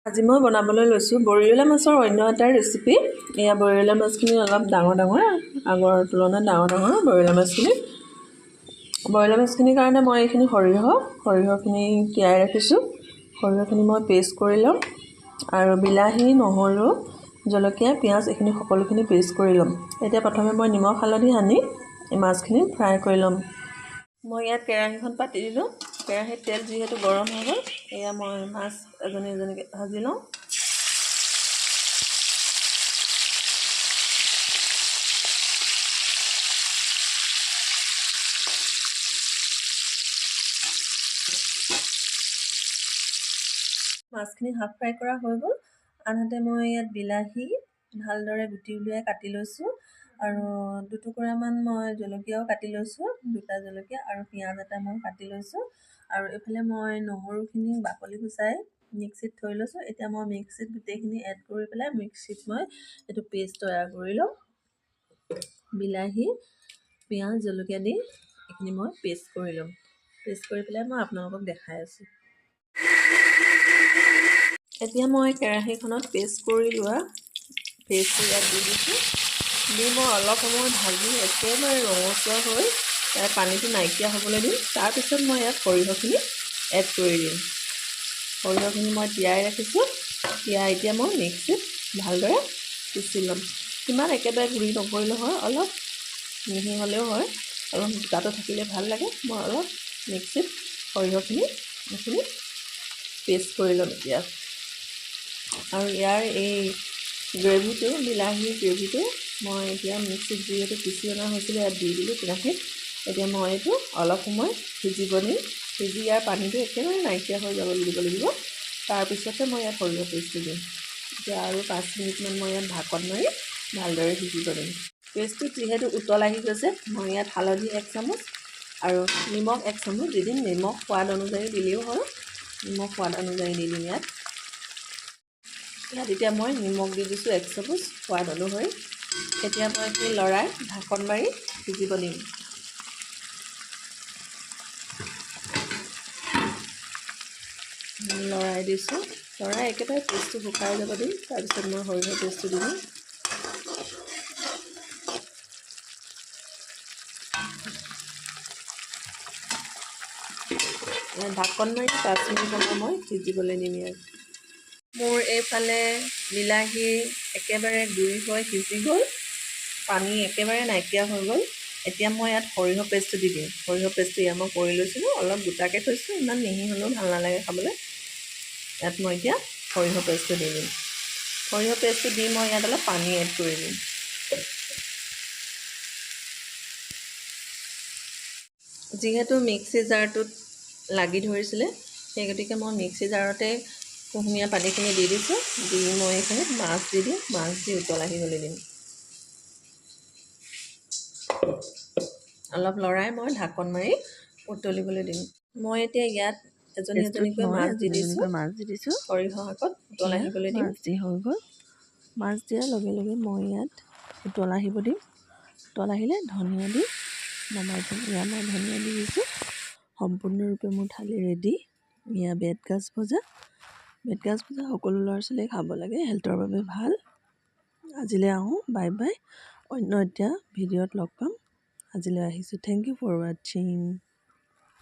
আজি মই বনাবলৈ লৈছোঁ বৰিয়লা মাছৰ অন্য এটা ৰেচিপি। এয়া বৰিয়লা মাছখিনি অলপ ডাঙৰ আগৰ তুলনাত ডাঙৰ বৰিয়লা মাছখিনি। বৰিয়লা মাছখিনিৰ কাৰণে মই এইখিনি সৰিয়হখিনি তিয়াই ৰাখিছোঁ। সৰিয়হখিনি মই পেষ্ট কৰি ল'ম আৰু বিলাহী, নহৰু, জলকীয়া, পিঁয়াজ এইখিনি সকলোখিনি পেষ্ট কৰি ল'ম। এতিয়া প্ৰথমে মই নিমখ হালধি সানি এই মাছখিনি ফ্ৰাই কৰি ল'ম। মই ইয়াত কেৰাহীখন পাতি দিলোঁ। কেৰাহীত তেল যিহেতু গৰম হৈ গ'ল, এয়া মই মাছ এজনীকৈ ভাজি লওঁ। মাছখিনি হাফ ফ্ৰাই কৰা হৈ গ'ল। আনহাতে মই ইয়াত বিলাহী ভালদৰে গুটি উলিয়াই কাটি লৈছোঁ আৰু দুটুকুৰামান মই জলকীয়াও কাটি লৈছোঁ, দুটা জলকীয়া আৰু পিঁয়াজ এটা মই কাটি লৈছোঁ। আৰু এইফালে মই নহৰুখিনি বাকলি গুচাই মিক্সিত থৈ লৈছোঁ। এতিয়া মই মিক্সিত গোটেইখিনি এড কৰি পেলাই মিক্সিত মই এইটো পেষ্ট তৈয়াৰ কৰি লওঁ। বিলাহী, পিঁয়াজ, জলকীয়া দি এইখিনি মই পেষ্ট কৰি ল'ম। পেষ্ট কৰি পেলাই মই আপোনালোকক দেখাই আছোঁ। এতিয়া মই কেৰাহীখনত পেষ্ট কৰি লোৱা পেষ্টটো ইয়াত দি দিছোঁ। দি মই অলপ সময় ভাজি একেবাৰে ৰঙচুৱা হৈ তাৰ পানীটো নাইকিয়া হ'বলৈ দিম। তাৰপিছত মই ইয়াত সৰিয়হখিনি এড কৰি দিম। সৰিয়হখিনি মই তিয়াই ৰাখিছোঁ। এতিয়া মই মিক্সিত ভালদৰে পিচি ল'ম। ইমান একেবাৰে গুড়ি নকৰিলেও হয়, অলপ মিহি হ'লেও হয়, অলপ গোটাটো থাকিলে ভাল লাগে। মই অলপ মিক্সিত সৰিয়হখিনি এইখিনি পেষ্ট কৰি ল'ম এতিয়া। আৰু ইয়াৰ এই গ্ৰেভিটো, বিলাহীৰ গ্ৰেভিটো মই এতিয়া মিক্সিত যিহেতু পিচি অনা হৈছিলে ইয়াত দি দিলোঁ কেৰাহীত। এতিয়া মই এইটো অলপ সময় সিজিব দিম। সিজি ইয়াৰ পানীটো একেবাৰে নাইকিয়া হৈ যাব দিব লাগিব। তাৰপিছতে মই ইয়াত সৰিয়হ পেষ্টটো দিম। এতিয়া আৰু 5 মিনিটমান মই ইয়াত ঢাকন মাৰি ভালদৰে সিজিব দিম। পেষ্টটো যিহেতু উতল আহি গৈছে, মই ইয়াত হালধি 1 চামুচ আৰু নিমখ 1 চামুচ দি দিম। নিমখ সোৱাদ অনুযায়ী দিলেও হয়, নিমখ সোৱাদ অনুযায়ী দি দিম ইয়াত এতিয়া মই নিমখ দি দিছোঁ 1 চামুচ সোৱাদ অনুসৰি। এতিয়া মই এইখিনি লৰাই ঢাকন মাৰি সিজিব দিম। লৰাই দিছোঁ, লৰাই একেবাৰে পেষ্টটো শুকাই যাব দিম। তাৰপিছত মই সৰিয়হ পেষ্টটো দি দিম। ঢাকন মাৰি 5 মিনিট সময় মই সিজিবলৈ দিম ইয়াত। মোৰ এইফালে বিলাহী একেবাৰে গুড়ি হৈ সিজি গ'ল, পানী একেবাৰে নাইকিয়া হৈ গ'ল। এতিয়া মই ইয়াত সৰিয়হ পেষ্টটো দি দিম। সৰিয়হ পেষ্টটো ইয়াত মই কৰি লৈছিলোঁ, অলপ গোটাকৈ থৈছোঁ, ইমান মিহি হ'লেও ভাল নালাগে খাবলৈ। ইয়াত মই এতিয়া সৰিয়হ পেষ্টটো দি দিম। সৰিয়হ পেষ্টটো দি মই ইয়াত অলপ পানী এড কৰি দিম। যিহেতু মিক্সি জাৰটোত লাগি ধৰিছিলে, সেই গতিকে মই মিক্সি জাৰতে কুহুমীয়া পানীখিনি দি দিছোঁ। দি মই এইখিনিত মাছ দি দিম। মাছ দি উতল আহিবলৈ দিম। অলপ লৰাই মই ঢাকন মাৰি উতলিবলৈ দিম। মই এতিয়া ইয়াত এজনীকৈ মাছ দি দিছোঁ। সৰিয়হ শাকত উতল আহিবলৈ দিম। মাছ দি হৈ গ'ল। মাছ দিয়াৰ লগে লগে মই ইয়াত উতল আহিব দিম। উতল আহিলে ধনিয়া দি নমাই দিম। এয়া মই ধনিয়া দি দিছোঁ। সম্পূৰ্ণৰূপে মোৰ থালি ৰেডি। এয়া বেতগাজ ভজা। বেতগাজ ভজা সকলো ল'ৰা ছোৱালীয়ে খাব লাগে, হেল্থৰ বাবে ভাল। আজিলৈ আহোঁ, বাই বাই। অন্য এতিয়া ভিডিঅ'ত লগ পাম। আজিলৈ আহিছোঁ। থেংক ইউ ফৰ ৱাচিং।